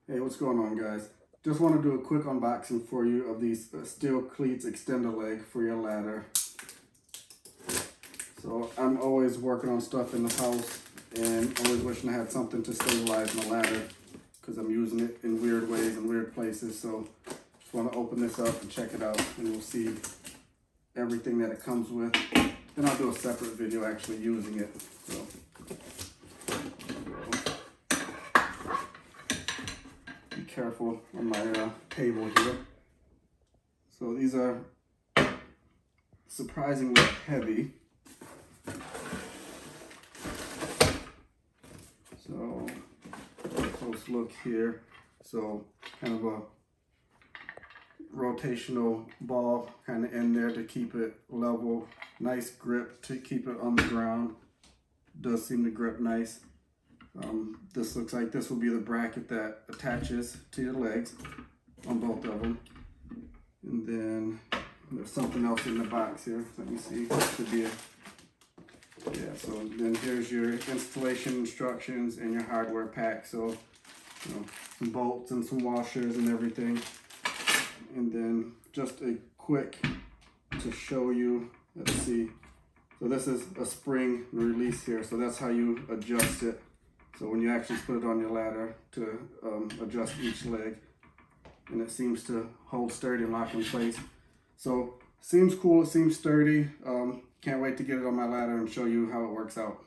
Hey, what's going on, guys? Just want to do a quick unboxing for you of these steel cleats extender leg for your ladder. So I'm always working on stuff in the house and always wishing I had something to stabilize my ladder because I'm using it in weird ways and weird places. So just want to open this up and check it out, and we'll see everything that it comes with. Then I'll do a separate video actually using it. So be careful on my table here. So these are surprisingly heavy. So close look here. So kind of a rotational ball kind of in there to keep it level. Nice grip to keep it on the ground. Does seem to grip nice. This looks like this will be the bracket that attaches to your legs on both of them. And then there's something else in the box here. Let me see. Should be so then here's your installation instructions and your hardware pack. So, some bolts and some washers and everything. And then just a quick to show you, let's see. So this is a spring release here. So that's how you adjust it. So when you actually put it on your ladder to adjust each leg, and it seems to hold sturdy and lock in place. So seems cool, it seems sturdy. Can't wait to get it on my ladder and show you how it works out.